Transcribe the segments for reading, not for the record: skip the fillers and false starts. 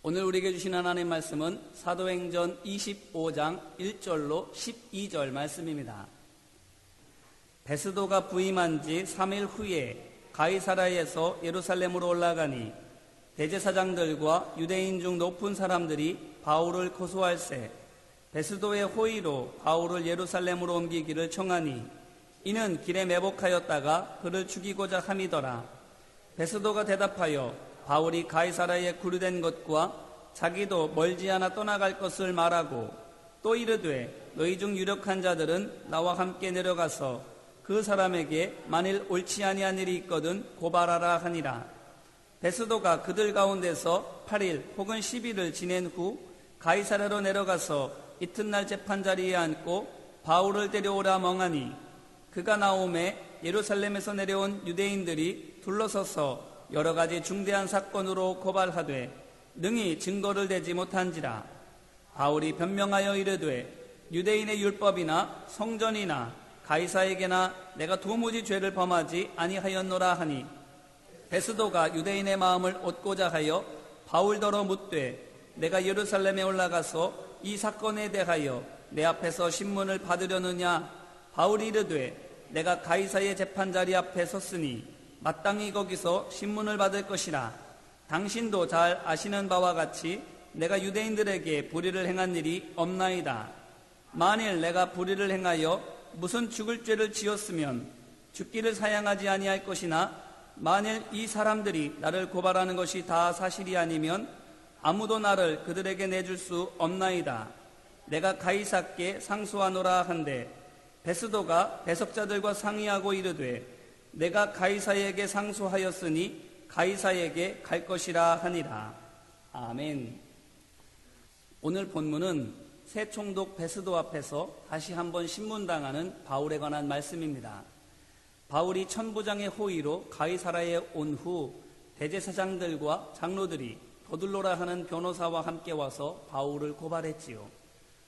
오늘 우리에게 주신 하나님의 말씀은 사도행전 25장 1절로 12절 말씀입니다. 베스도가 부임한 지 3일 후에 가이사랴에서 예루살렘으로 올라가니 대제사장들과 유대인 중 높은 사람들이 바울을 고소할세 베스도의 호의로 바울을 예루살렘으로 옮기기를 청하니 이는 길에 매복하였다가 그를 죽이고자 함이더라. 베스도가 대답하여 바울이 가이사랴에 구류된 것과 자기도 멀지 않아 떠나갈 것을 말하고 또 이르되 너희 중 유력한 자들은 나와 함께 내려가서 그 사람에게 만일 옳지 아니한 일이 있거든 고발하라 하니라. 베스도가 그들 가운데서 8일 혹은 10일을 지낸 후 가이사랴로 내려가서 이튿날 재판자리에 앉고 바울을 데려오라 멍하니 그가 나오매 예루살렘에서 내려온 유대인들이 둘러서서 여러 가지 중대한 사건으로 고발하되 능히 증거를 대지 못한지라. 바울이 변명하여 이르되 유대인의 율법이나 성전이나 가이사에게나 내가 도무지 죄를 범하지 아니하였노라 하니 베스도가 유대인의 마음을 얻고자 하여 바울더러 묻되 내가 예루살렘에 올라가서 이 사건에 대하여 내 앞에서 신문을 받으려느냐. 바울이 이르되 내가 가이사의 재판자리 앞에 섰으니 마땅히 거기서 신문을 받을 것이라. 당신도 잘 아시는 바와 같이 내가 유대인들에게 불의를 행한 일이 없나이다. 만일 내가 불의를 행하여 무슨 죽을 죄를 지었으면 죽기를 사양하지 아니할 것이나 만일 이 사람들이 나를 고발하는 것이 다 사실이 아니면 아무도 나를 그들에게 내줄 수 없나이다. 내가 가이사께 상소하노라 한데 베스도가 배석자들과 상의하고 이르되 내가 가이사에게 상소하였으니 가이사에게 갈 것이라 하니라. 아멘. 오늘 본문은 새 총독 베스도 앞에서 다시 한번 신문당하는 바울에 관한 말씀입니다. 바울이 천부장의 호의로 가이사랴에 온 후 대제사장들과 장로들이 더둘로라 하는 변호사와 함께 와서 바울을 고발했지요.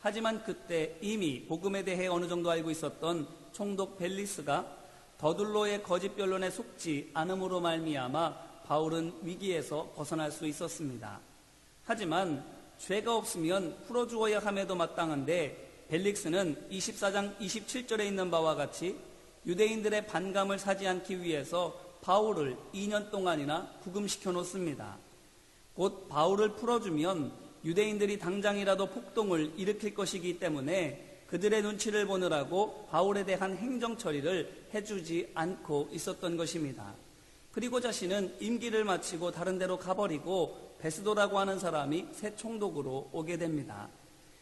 하지만 그때 이미 복음에 대해 어느 정도 알고 있었던 총독 벨리스가 더둘로의 거짓 변론에 속지 않음으로 말미암아 바울은 위기에서 벗어날 수 있었습니다. 하지만 죄가 없으면 풀어주어야 함에도 마땅한데 벨릭스는 24장 27절에 있는 바와 같이 유대인들의 반감을 사지 않기 위해서 바울을 2년 동안이나 구금시켜 놓습니다. 곧 바울을 풀어주면 유대인들이 당장이라도 폭동을 일으킬 것이기 때문에 그들의 눈치를 보느라고 바울에 대한 행정 처리를 해주지 않고 있었던 것입니다. 그리고 자신은 임기를 마치고 다른 데로 가버리고 베스도라고 하는 사람이 새 총독으로 오게 됩니다.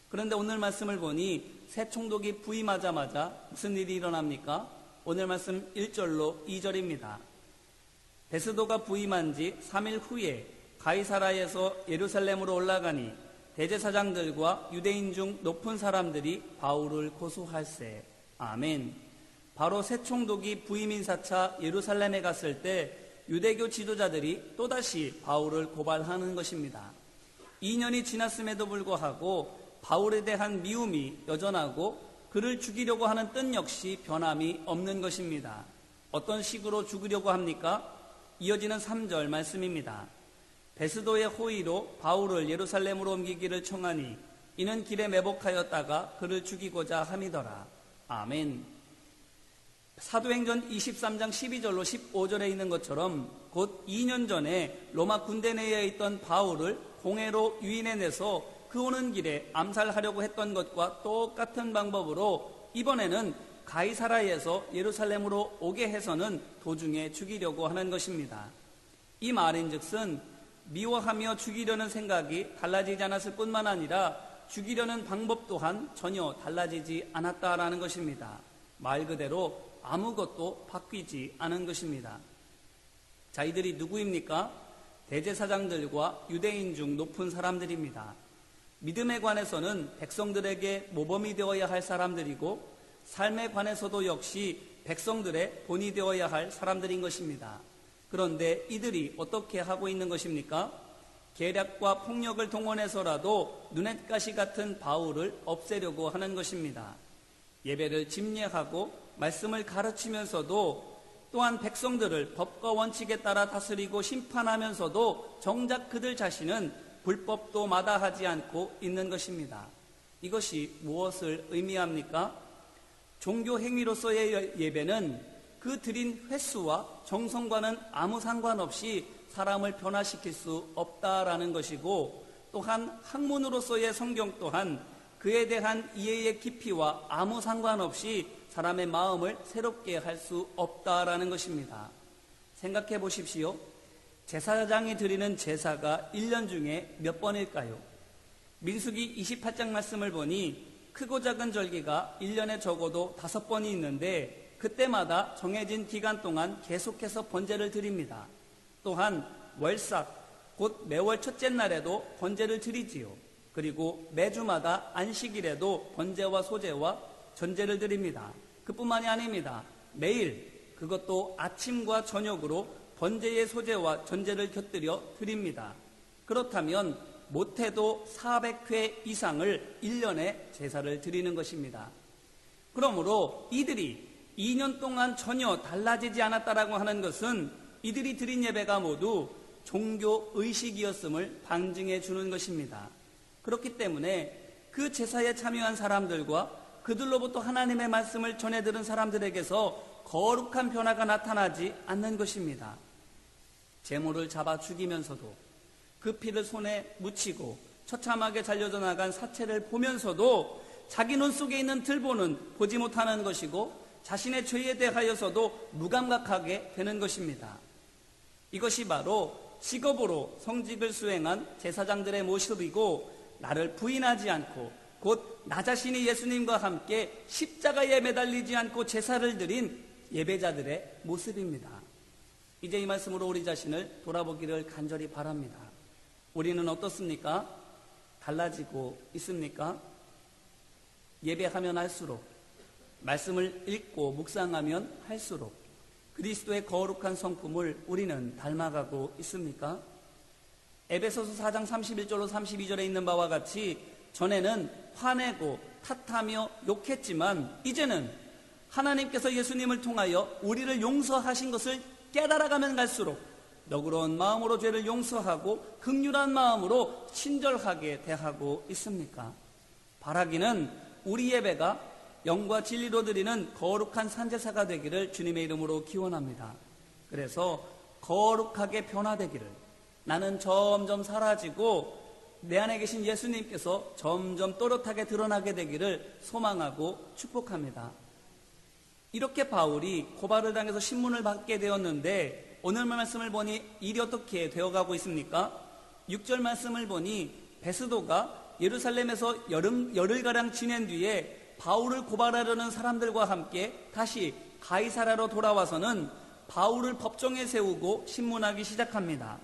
그런데 오늘 말씀을 보니 새 총독이 부임하자마자 무슨 일이 일어납니까? 오늘 말씀 1절로 2절입니다. 베스도가 부임한 지 3일 후에 가이사랴에서 예루살렘으로 올라가니 대제사장들과 유대인 중 높은 사람들이 바울을 고소할세. 아멘. 바로 새 총독이 부임인사차 예루살렘에 갔을 때 유대교 지도자들이 또다시 바울을 고발하는 것입니다. 2년이 지났음에도 불구하고 바울에 대한 미움이 여전하고 그를 죽이려고 하는 뜻 역시 변함이 없는 것입니다. 어떤 식으로 죽이려고 합니까? 이어지는 3절 말씀입니다. 베스도의 호의로 바울을 예루살렘으로 옮기기를 청하니 이는 길에 매복하였다가 그를 죽이고자 함이더라. 아멘. 사도행전 23장 12절로 15절에 있는 것처럼 곧 2년 전에 로마 군대 내에 있던 바울을 공회로 유인해내서 그 오는 길에 암살하려고 했던 것과 똑같은 방법으로 이번에는 가이사랴에서 예루살렘으로 오게 해서는 도중에 죽이려고 하는 것입니다. 이 말인즉슨 미워하며 죽이려는 생각이 달라지지 않았을 뿐만 아니라 죽이려는 방법 또한 전혀 달라지지 않았다라는 것입니다. 말 그대로 아무것도 바뀌지 않은 것입니다. 자, 이들이 누구입니까? 대제사장들과 유대인 중 높은 사람들입니다. 믿음에 관해서는 백성들에게 모범이 되어야 할 사람들이고 삶에 관해서도 역시 백성들의 본이 되어야 할 사람들인 것입니다. 그런데 이들이 어떻게 하고 있는 것입니까? 계략과 폭력을 동원해서라도 눈엣가시 같은 바울을 없애려고 하는 것입니다. 예배를 집례하고 말씀을 가르치면서도 또한 백성들을 법과 원칙에 따라 다스리고 심판하면서도 정작 그들 자신은 불법도 마다하지 않고 있는 것입니다. 이것이 무엇을 의미합니까? 종교 행위로서의 예배는 그 드린 횟수와 정성과는 아무 상관없이 사람을 변화시킬 수 없다라는 것이고, 또한 학문으로서의 성경 또한 그에 대한 이해의 깊이와 아무 상관없이 사람의 마음을 새롭게 할 수 없다라는 것입니다. 생각해 보십시오. 제사장이 드리는 제사가 1년 중에 몇 번일까요? 민수기 28장 말씀을 보니 크고 작은 절기가 1년에 적어도 5번이 있는데 그때마다 정해진 기간 동안 계속해서 번제를 드립니다. 또한 월삭, 곧 매월 첫째 날에도 번제를 드리지요. 그리고 매주마다 안식일에도 번제와 소제와 전제를 드립니다. 그뿐만이 아닙니다. 매일, 그것도 아침과 저녁으로 번제의 소제와 전제를 곁들여 드립니다. 그렇다면 못해도 400회 이상을 1년에 제사를 드리는 것입니다. 그러므로 이들이 2년 동안 전혀 달라지지 않았다라고 하는 것은 이들이 드린 예배가 모두 종교 의식이었음을 방증해 주는 것입니다. 그렇기 때문에 그 제사에 참여한 사람들과 그들로부터 하나님의 말씀을 전해 들은 사람들에게서 거룩한 변화가 나타나지 않는 것입니다. 제물을 잡아 죽이면서도 그 피를 손에 묻히고 처참하게 잘려져 나간 사체를 보면서도 자기 눈 속에 있는 들보는 보지 못하는 것이고 자신의 죄에 대하여서도 무감각하게 되는 것입니다. 이것이 바로 직업으로 성직을 수행한 제사장들의 모습이고, 나를 부인하지 않고 곧 나 자신이 예수님과 함께 십자가에 매달리지 않고 제사를 드린 예배자들의 모습입니다. 이제 이 말씀으로 우리 자신을 돌아보기를 간절히 바랍니다. 우리는 어떻습니까? 달라지고 있습니까? 예배하면 할수록, 말씀을 읽고 묵상하면 할수록 그리스도의 거룩한 성품을 우리는 닮아가고 있습니까? 에베소서 4장 31절로 32절에 있는 바와 같이 전에는 화내고 탓하며 욕했지만 이제는 하나님께서 예수님을 통하여 우리를 용서하신 것을 깨달아가면 갈수록 너그러운 마음으로 죄를 용서하고 긍휼한 마음으로 친절하게 대하고 있습니까? 바라기는 우리 예배가 영과 진리로 드리는 거룩한 산제사가 되기를 주님의 이름으로 기원합니다. 그래서 거룩하게 변화되기를, 나는 점점 사라지고 내 안에 계신 예수님께서 점점 또렷하게 드러나게 되기를 소망하고 축복합니다. 이렇게 바울이 고발을 당해서 신문을 받게 되었는데 오늘 말씀을 보니 일이 어떻게 되어가고 있습니까? 6절 말씀을 보니 베스도가 예루살렘에서 열흘가량 지낸 뒤에 바울을 고발하려는 사람들과 함께 다시 가이사라로 돌아와서는 바울을 법정에 세우고 신문하기 시작합니다.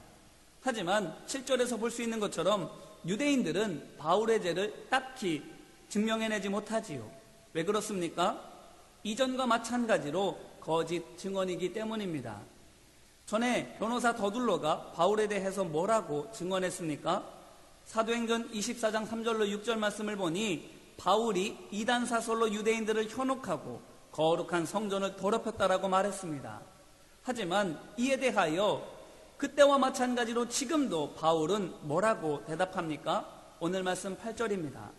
하지만 7절에서 볼 수 있는 것처럼 유대인들은 바울의 죄를 딱히 증명해내지 못하지요. 왜 그렇습니까? 이전과 마찬가지로 거짓 증언이기 때문입니다. 전에 변호사 더둘러가 바울에 대해서 뭐라고 증언했습니까? 사도행전 24장 3절로 6절 말씀을 보니 바울이 이단 사설로 유대인들을 현혹하고 거룩한 성전을 더럽혔다라고 말했습니다. 하지만 이에 대하여 그때와 마찬가지로 지금도 바울은 뭐라고 대답합니까? 오늘 말씀 8절입니다.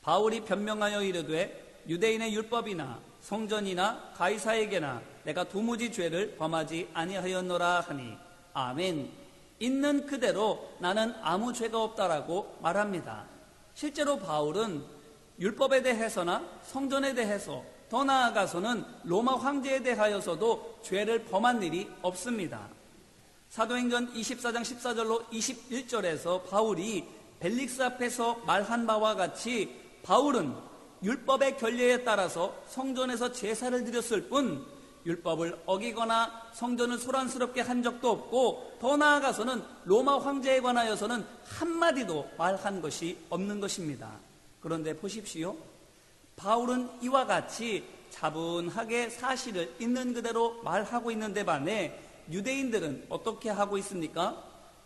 바울이 변명하여 이르되 유대인의 율법이나 성전이나 가이사에게나 내가 도무지 죄를 범하지 아니하였노라 하니 아멘. 있는 그대로 나는 아무 죄가 없다라고 말합니다. 실제로 바울은 율법에 대해서나 성전에 대해서, 더 나아가서는 로마 황제에 대하여서도 죄를 범한 일이 없습니다. 사도행전 24장 14절로 21절에서 바울이 벨릭스 앞에서 말한 바와 같이 바울은 율법의 결례에 따라서 성전에서 제사를 드렸을 뿐 율법을 어기거나 성전을 소란스럽게 한 적도 없고, 더 나아가서는 로마 황제에 관하여서는 한마디도 말한 것이 없는 것입니다. 그런데 보십시오. 바울은 이와 같이 차분하게 사실을 있는 그대로 말하고 있는데 반해 유대인들은 어떻게 하고 있습니까?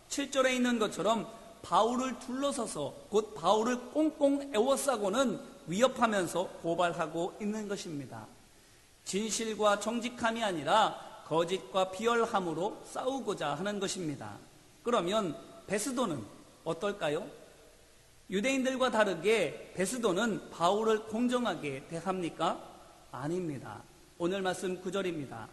7절에 있는 것처럼 바울을 둘러서서 곧 바울을 꽁꽁 에워싸고는 위협하면서 고발하고 있는 것입니다. 진실과 정직함이 아니라 거짓과 비열함으로 싸우고자 하는 것입니다. 그러면 베스도는 어떨까요? 유대인들과 다르게 베스도는 바울을 공정하게 대합니까? 아닙니다. 오늘 말씀 9절입니다.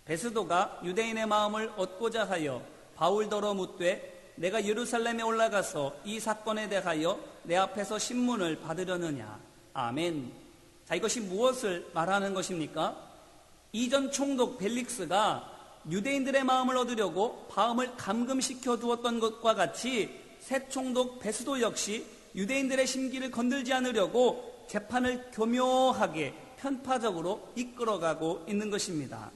베스도가 유대인의 마음을 얻고자 하여 바울더러 묻되 내가 예루살렘에 올라가서 이 사건에 대하여 내 앞에서 신문을 받으려느냐. 아멘. 자, 이것이 무엇을 말하는 것입니까? 이전 총독 벨릭스가 유대인들의 마음을 얻으려고 마음을 감금시켜 두었던 것과 같이 새 총독 베스도 역시 유대인들의 심기를 건들지 않으려고 재판을 교묘하게 편파적으로 이끌어가고 있는 것입니다.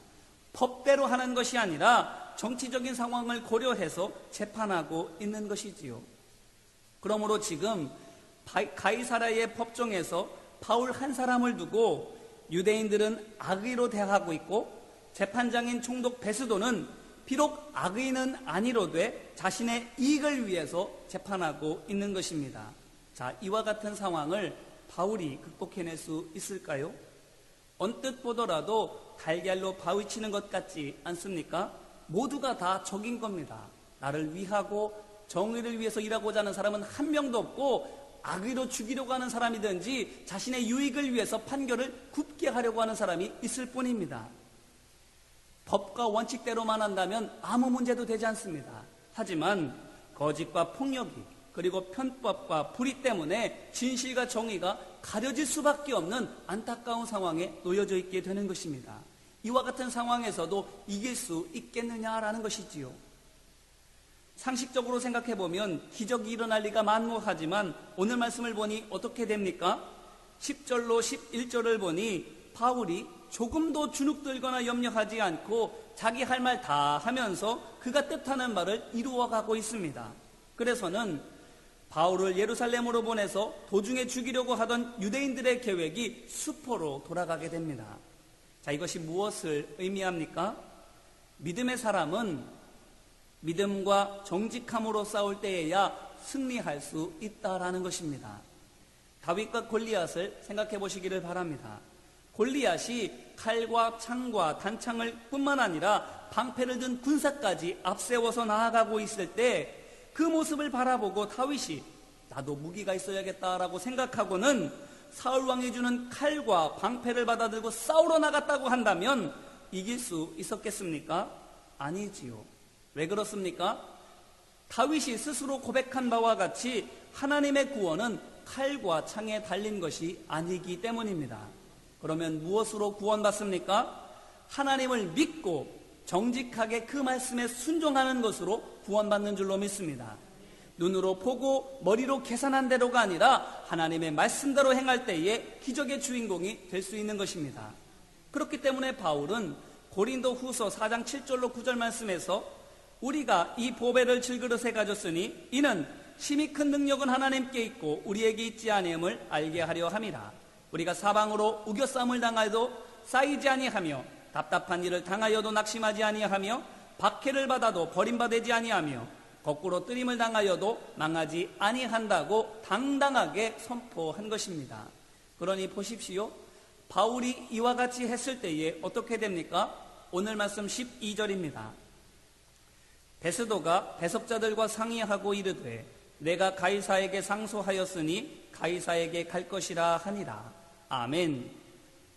법대로 하는 것이 아니라 정치적인 상황을 고려해서 재판하고 있는 것이지요. 그러므로 지금 가이사랴의 법정에서 바울 한 사람을 두고 유대인들은 악의로 대하고 있고 재판장인 총독 베스도는 비록 악의는 아니로되 자신의 이익을 위해서 재판하고 있는 것입니다. 자, 이와 같은 상황을 바울이 극복해낼 수 있을까요? 언뜻 보더라도 달걀로 바위 치는 것 같지 않습니까? 모두가 다 적인 겁니다. 나를 위하고 정의를 위해서 일하고자 하는 사람은 한 명도 없고 악의로 죽이려고 하는 사람이든지 자신의 유익을 위해서 판결을 굽게 하려고 하는 사람이 있을 뿐입니다. 법과 원칙대로만 한다면 아무 문제도 되지 않습니다. 하지만 거짓과 폭력이 그리고 편법과 불의 때문에 진실과 정의가 가려질 수밖에 없는 안타까운 상황에 놓여져 있게 되는 것입니다. 이와 같은 상황에서도 이길 수 있겠느냐라는 것이지요. 상식적으로 생각해보면 기적이 일어날 리가 만무하지만 오늘 말씀을 보니 어떻게 됩니까? 10절로 11절을 보니 바울이 조금도 주눅들거나 염려하지 않고 자기 할 말 다 하면서 그가 뜻하는 말을 이루어가고 있습니다. 그래서는 바울을 예루살렘으로 보내서 도중에 죽이려고 하던 유대인들의 계획이 수포로 돌아가게 됩니다. 자, 이것이 무엇을 의미합니까? 믿음의 사람은 믿음과 정직함으로 싸울 때에야 승리할 수 있다라는 것입니다. 다윗과 골리앗을 생각해 보시기를 바랍니다. 골리앗이 칼과 창과 단창을 뿐만 아니라 방패를 든 군사까지 앞세워서 나아가고 있을 때 그 모습을 바라보고 다윗이 나도 무기가 있어야겠다라고 생각하고는 사울 왕이 주는 칼과 방패를 받아들고 싸우러 나갔다고 한다면 이길 수 있었겠습니까? 아니지요. 왜 그렇습니까? 다윗이 스스로 고백한 바와 같이 하나님의 구원은 칼과 창에 달린 것이 아니기 때문입니다. 그러면 무엇으로 구원받습니까? 하나님을 믿고 정직하게 그 말씀에 순종하는 것으로 구원받는 줄로 믿습니다. 눈으로 보고 머리로 계산한 대로가 아니라 하나님의 말씀대로 행할 때에 기적의 주인공이 될 수 있는 것입니다. 그렇기 때문에 바울은 고린도 후서 4장 7절로 9절 말씀에서 우리가 이 보배를 질그릇에 가졌으니 이는 심히 큰 능력은 하나님께 있고 우리에게 있지 아니함을 알게 하려 함이라. 우리가 사방으로 우겨싸움을 당하여도 쌓이지 아니하며 답답한 일을 당하여도 낙심하지 아니하며 박해를 받아도 버림받지 아니하며 거꾸로 뜨림을 당하여도 망하지 아니한다고 당당하게 선포한 것입니다. 그러니 보십시오. 바울이 이와 같이 했을 때에 어떻게 됩니까? 오늘 말씀 12절입니다. 베스도가 배석자들과 상의하고 이르되 내가 가이사에게 상소하였으니 가이사에게 갈 것이라 하니라. 아멘.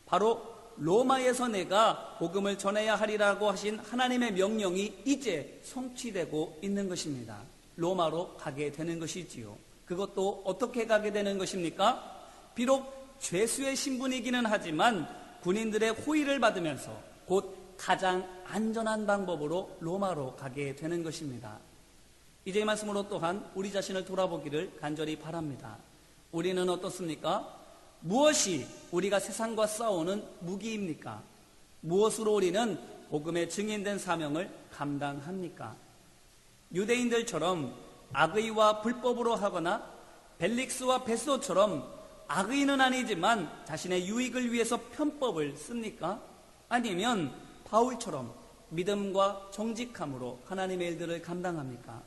바로 로마에서 내가 복음을 전해야 하리라고 하신 하나님의 명령이 이제 성취되고 있는 것입니다. 로마로 가게 되는 것이지요. 그것도 어떻게 가게 되는 것입니까? 비록 죄수의 신분이기는 하지만 군인들의 호의를 받으면서 곧 가장 안전한 방법으로 로마로 가게 되는 것입니다. 이제 이 말씀으로 또한 우리 자신을 돌아보기를 간절히 바랍니다. 우리는 어떻습니까? 무엇이 우리가 세상과 싸우는 무기입니까? 무엇으로 우리는 복음의 증인된 사명을 감당합니까? 유대인들처럼 악의와 불법으로 하거나 벨릭스와 베스도처럼 악의는 아니지만 자신의 유익을 위해서 편법을 씁니까? 아니면 바울처럼 믿음과 정직함으로 하나님의 일들을 감당합니까?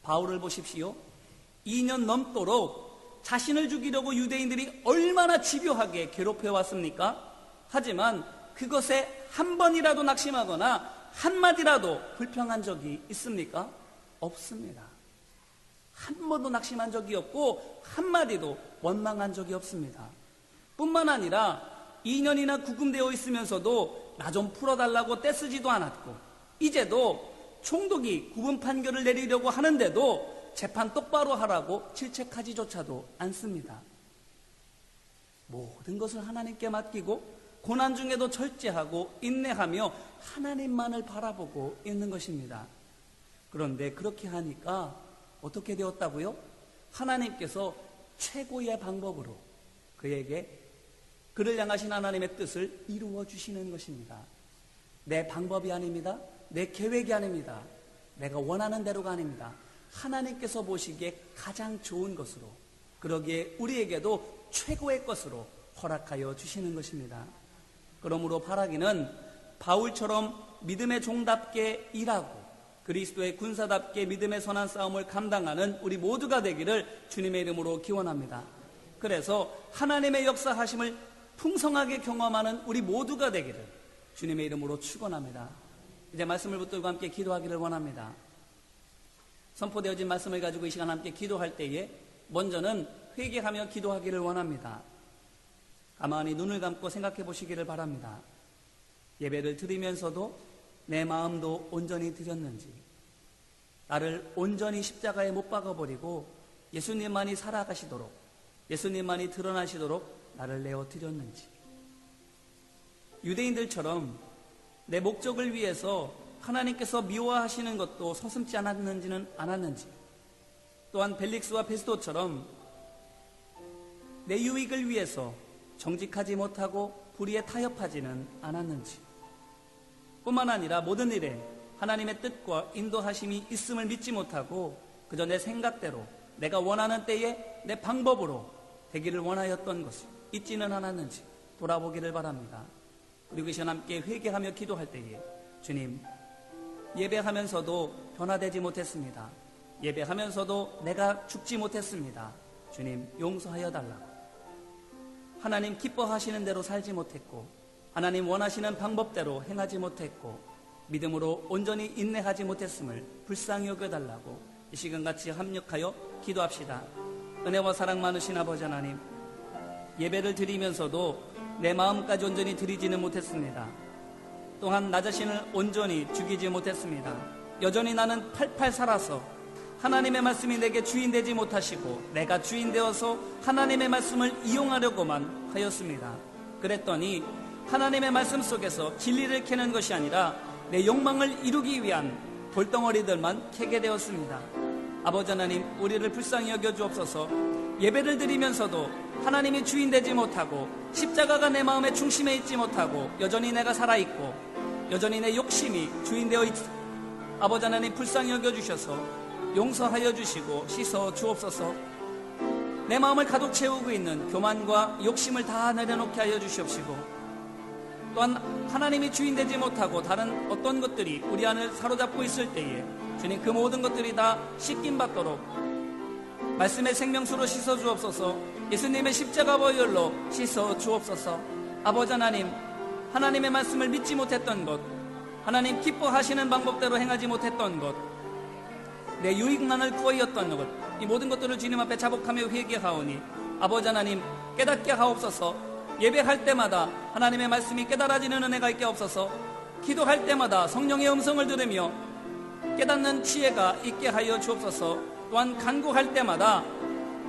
바울을 보십시오. 2년 넘도록 자신을 죽이려고 유대인들이 얼마나 집요하게 괴롭혀왔습니까? 하지만 그것에 한 번이라도 낙심하거나 한마디라도 불평한 적이 있습니까? 없습니다. 한 번도 낙심한 적이 없고 한마디도 원망한 적이 없습니다. 뿐만 아니라 2년이나 구금되어 있으면서도 나 좀 풀어달라고 떼쓰지도 않았고, 이제도 총독이 구분 판결을 내리려고 하는데도 재판 똑바로 하라고 질책하지조차도 않습니다. 모든 것을 하나님께 맡기고 고난 중에도 절제하고 인내하며 하나님만을 바라보고 있는 것입니다. 그런데 그렇게 하니까 어떻게 되었다고요? 하나님께서 최고의 방법으로 그를 향하신 하나님의 뜻을 이루어 주시는 것입니다. 내 방법이 아닙니다. 내 계획이 아닙니다. 내가 원하는 대로가 아닙니다. 하나님께서 보시기에 가장 좋은 것으로, 그러기에 우리에게도 최고의 것으로 허락하여 주시는 것입니다. 그러므로 바라기는 바울처럼 믿음의 종답게 일하고 그리스도의 군사답게 믿음의 선한 싸움을 감당하는 우리 모두가 되기를 주님의 이름으로 기원합니다. 그래서 하나님의 역사하심을 풍성하게 경험하는 우리 모두가 되기를 주님의 이름으로 축원합니다. 이제 말씀을 붙들고 함께 기도하기를 원합니다. 선포되어진 말씀을 가지고 이 시간 함께 기도할 때에 먼저는 회개하며 기도하기를 원합니다. 가만히 눈을 감고 생각해 보시기를 바랍니다. 예배를 드리면서도 내 마음도 온전히 드렸는지, 나를 온전히 십자가에 못 박아버리고 예수님만이 살아가시도록, 예수님만이 드러나시도록 나를 내어 드렸는지, 유대인들처럼 내 목적을 위해서 하나님께서 미워하시는 것도 서슴지 않았는지는 않았는지, 또한 벨릭스와 베스도처럼 내 유익을 위해서 정직하지 못하고 불의에 타협하지는 않았는지, 뿐만 아니라 모든 일에 하나님의 뜻과 인도하심이 있음을 믿지 못하고 그저 내 생각대로 내가 원하는 때에 내 방법으로 되기를 원하였던 것을 잊지는 않았는지 돌아보기를 바랍니다. 그리고 이 시간 함께 회개하며 기도할 때에 주님, 예배하면서도 변화되지 못했습니다. 예배하면서도 내가 죽지 못했습니다. 주님, 용서하여 달라고. 하나님 기뻐하시는 대로 살지 못했고 하나님 원하시는 방법대로 행하지 못했고 믿음으로 온전히 인내하지 못했음을 불쌍히 여겨달라고 이 시간 같이 합력하여 기도합시다. 은혜와 사랑 많으신 아버지 하나님, 예배를 드리면서도 내 마음까지 온전히 드리지는 못했습니다. 또한 나 자신을 온전히 죽이지 못했습니다. 여전히 나는 팔팔 살아서 하나님의 말씀이 내게 주인 되지 못하시고 내가 주인 되어서 하나님의 말씀을 이용하려고만 하였습니다. 그랬더니 하나님의 말씀 속에서 진리를 캐는 것이 아니라 내 욕망을 이루기 위한 돌덩어리들만 캐게 되었습니다. 아버지 하나님, 우리를 불쌍히 여겨주옵소서. 예배를 드리면서도 하나님이 주인 되지 못하고 십자가가 내 마음의 중심에 있지 못하고 여전히 내가 살아있고 여전히 내 욕심이 주인 되어 있지, 아버지 하나님 불쌍히 여겨주셔서 용서하여 주시고 씻어 주옵소서. 내 마음을 가득 채우고 있는 교만과 욕심을 다 내려놓게 하여 주시옵시고, 또한 하나님이 주인 되지 못하고 다른 어떤 것들이 우리 안을 사로잡고 있을 때에 주님, 그 모든 것들이 다 씻김 받도록 말씀의 생명수로 씻어 주옵소서. 예수님의 십자가 보혈로 씻어 주옵소서. 아버지 하나님, 하나님의 말씀을 믿지 못했던 것, 하나님 기뻐하시는 방법대로 행하지 못했던 것, 내 유익만을 구하였던 것, 이 모든 것들을 주님 앞에 자복하며 회개하오니 아버지 하나님 깨닫게 하옵소서. 예배할 때마다 하나님의 말씀이 깨달아지는 은혜가 있게 하옵소서. 기도할 때마다 성령의 음성을 들으며 깨닫는 지혜가 있게 하여 주옵소서. 또한 간구할 때마다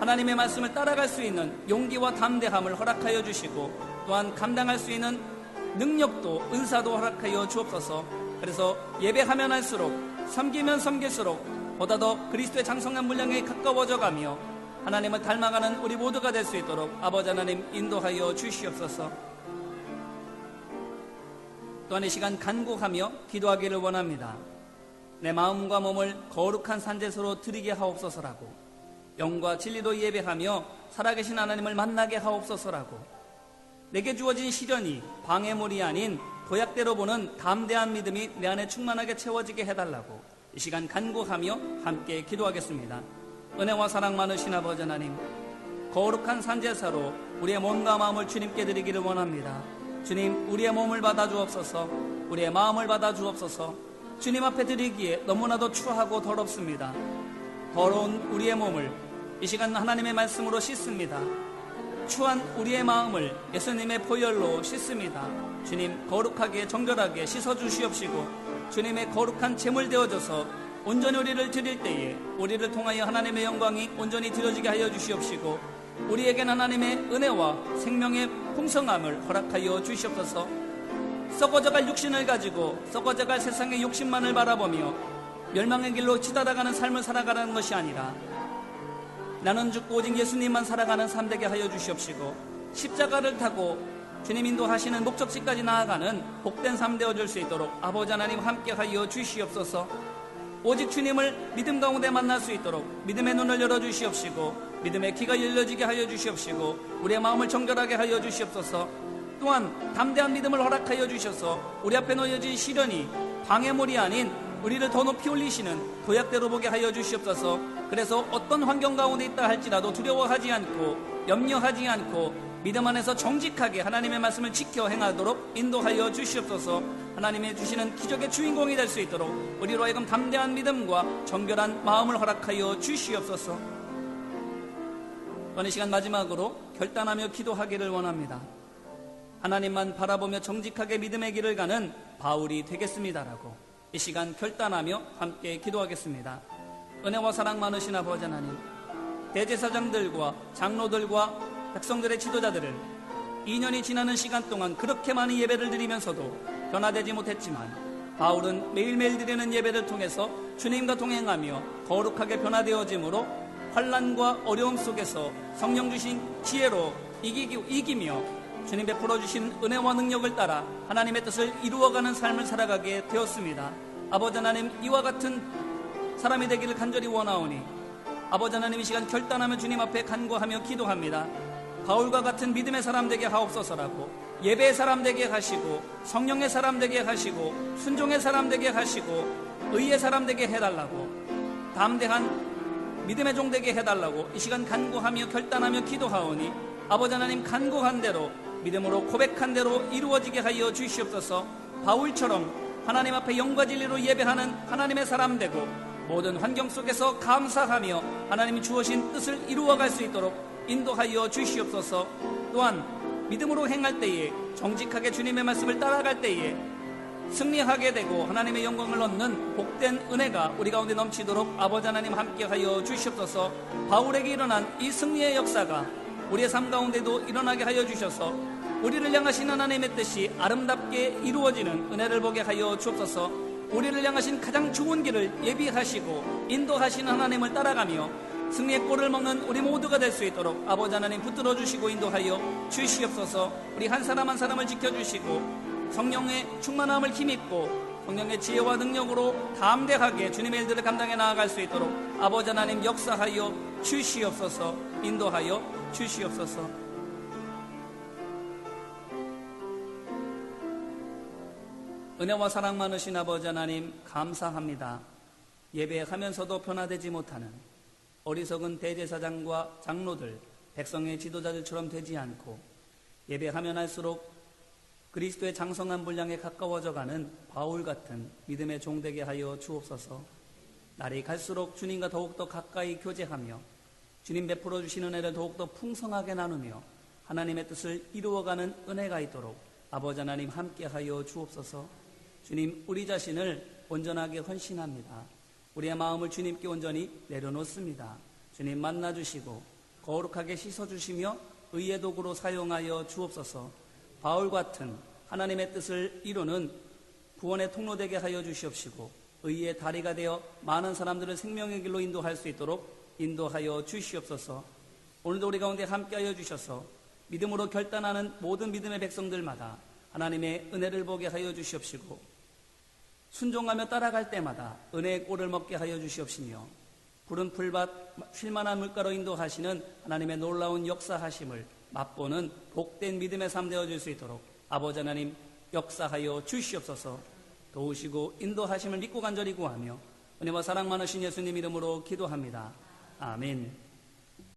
하나님의 말씀을 따라갈 수 있는 용기와 담대함을 허락하여 주시고 또한 감당할 수 있는 능력도 은사도 허락하여 주옵소서. 그래서 예배하면 할수록, 섬기면 섬길수록 보다 더 그리스도의 장성한 분량에 가까워져 가며 하나님을 닮아가는 우리 모두가 될 수 있도록 아버지 하나님 인도하여 주시옵소서. 또한 이 시간 간구하며 기도하기를 원합니다. 내 마음과 몸을 거룩한 산제소로 드리게 하옵소서라고, 영과 진리로 예배하며 살아계신 하나님을 만나게 하옵소서라고, 내게 주어진 시련이 방해물이 아닌 도약대로 보는 담대한 믿음이 내 안에 충만하게 채워지게 해달라고 이 시간 간구하며 함께 기도하겠습니다. 은혜와 사랑 많으신 아버지 하나님, 거룩한 산제사로 우리의 몸과 마음을 주님께 드리기를 원합니다. 주님, 우리의 몸을 받아 주옵소서. 우리의 마음을 받아 주옵소서. 주님 앞에 드리기에 너무나도 추하고 더럽습니다. 더러운 우리의 몸을 이 시간 하나님의 말씀으로 씻습니다. 추한 우리의 마음을 예수님의 보혈로 씻습니다. 주님, 거룩하게 정결하게 씻어주시옵시고 주님의 거룩한 제물 되어져서 온전히 우리를 드릴 때에 우리를 통하여 하나님의 영광이 온전히 드려지게 하여 주시옵시고 우리에겐 하나님의 은혜와 생명의 풍성함을 허락하여 주시옵소서. 썩어져갈 육신을 가지고 썩어져갈 세상의 욕심만을 바라보며 멸망의 길로 치달아가는 삶을 살아가는 것이 아니라 나는 죽고 오직 예수님만 살아가는 삶 되게 하여 주시옵시고 십자가를 타고 주님 인도하시는 목적지까지 나아가는 복된 삶 되어줄 수 있도록 아버지 하나님 함께 하여 주시옵소서. 오직 주님을 믿음 가운데 만날 수 있도록 믿음의 눈을 열어주시옵시고 믿음의 귀가 열려지게 하여 주시옵시고 우리의 마음을 정결하게 하여 주시옵소서. 또한 담대한 믿음을 허락하여 주셔서 우리 앞에 놓여진 시련이 방해물이 아닌 우리를 더 높이 올리시는 도약대로 보게 하여 주시옵소서. 그래서 어떤 환경 가운데 있다 할지라도 두려워하지 않고 염려하지 않고 믿음 안에서 정직하게 하나님의 말씀을 지켜 행하도록 인도하여 주시옵소서. 하나님의 주시는 기적의 주인공이 될 수 있도록 우리로 하여금 담대한 믿음과 정결한 마음을 허락하여 주시옵소서. 어느 시간 마지막으로 결단하며 기도하기를 원합니다. 하나님만 바라보며 정직하게 믿음의 길을 가는 바울이 되겠습니다라고 이 시간 결단하며 함께 기도하겠습니다. 은혜와 사랑 많으신 아버지 하나님, 대제사장들과 장로들과 백성들의 지도자들은 2년이 지나는 시간 동안 그렇게 많은 예배를 드리면서도 변화되지 못했지만 바울은 매일매일 드리는 예배를 통해서 주님과 동행하며 거룩하게 변화되어짐으로 환난과 어려움 속에서 성령 주신 지혜로 이기며 주님 베풀어 주신 은혜와 능력을 따라 하나님의 뜻을 이루어가는 삶을 살아가게 되었습니다. 아버지 하나님, 이와 같은 사람이 되기를 간절히 원하오니 아버지 하나님, 이 시간 결단하며 주님 앞에 간구하며 기도합니다. 바울과 같은 믿음의 사람 되게 하옵소서라고, 예배의 사람 되게 하시고 성령의 사람 되게 하시고 순종의 사람 되게 하시고 의의 사람 되게 해달라고, 담대한 믿음의 종 되게 해달라고 이 시간 간구하며 결단하며 기도하오니 아버지 하나님, 간구한 대로 믿음으로 고백한 대로 이루어지게 하여 주시옵소서. 바울처럼 하나님 앞에 영과 진리로 예배하는 하나님의 사람 되고 모든 환경 속에서 감사하며 하나님이 주어진 뜻을 이루어갈 수 있도록 인도하여 주시옵소서. 또한 믿음으로 행할 때에 정직하게 주님의 말씀을 따라갈 때에 승리하게 되고 하나님의 영광을 얻는 복된 은혜가 우리 가운데 넘치도록 아버지 하나님 함께하여 주시옵소서. 바울에게 일어난 이 승리의 역사가 우리의 삶 가운데도 일어나게 하여 주셔서 우리를 향하신 하나님의 뜻이 아름답게 이루어지는 은혜를 보게 하여 주옵소서. 우리를 향하신 가장 좋은 길을 예비하시고 인도하신 하나님을 따라가며 승리의 꼴을 먹는 우리 모두가 될 수 있도록 아버지 하나님 붙들어 주시고 인도하여 주시옵소서. 우리 한 사람 한 사람을 지켜주시고 성령의 충만함을 힘입고 성령의 지혜와 능력으로 담대하게 주님의 일들을 감당해 나아갈 수 있도록 아버지 하나님 역사하여 주시옵소서. 인도하여 주시옵소서. 은혜와 사랑 많으신 아버지 하나님, 감사합니다. 예배하면서도 변화되지 못하는 어리석은 대제사장과 장로들, 백성의 지도자들처럼 되지 않고 예배하면 할수록 그리스도의 장성한 분량에 가까워져가는 바울 같은 믿음의 종되게 하여 주옵소서. 날이 갈수록 주님과 더욱더 가까이 교제하며 주님 베풀어 주시는 은혜를 더욱더 풍성하게 나누며 하나님의 뜻을 이루어가는 은혜가 있도록 아버지 하나님 함께하여 주옵소서. 주님, 우리 자신을 온전하게 헌신합니다. 우리의 마음을 주님께 온전히 내려놓습니다. 주님 만나주시고 거룩하게 씻어주시며 의의 도구로 사용하여 주옵소서. 바울 같은 하나님의 뜻을 이루는 구원의 통로 되게 하여 주시옵시고 의의 다리가 되어 많은 사람들을 생명의 길로 인도할 수 있도록 인도하여 주시옵소서. 오늘도 우리 가운데 함께하여 주셔서 믿음으로 결단하는 모든 믿음의 백성들마다 하나님의 은혜를 보게 하여 주시옵시고 순종하며 따라갈 때마다 은혜의 꼴을 먹게 하여 주시옵시며 푸른 풀밭 쉴만한 물가로 인도하시는 하나님의 놀라운 역사하심을 맛보는 복된 믿음의 삶 되어줄 수 있도록 아버지 하나님 역사하여 주시옵소서. 도우시고 인도하심을 믿고 간절히 구하며 은혜와 사랑 많으신 예수님 이름으로 기도합니다. 아멘.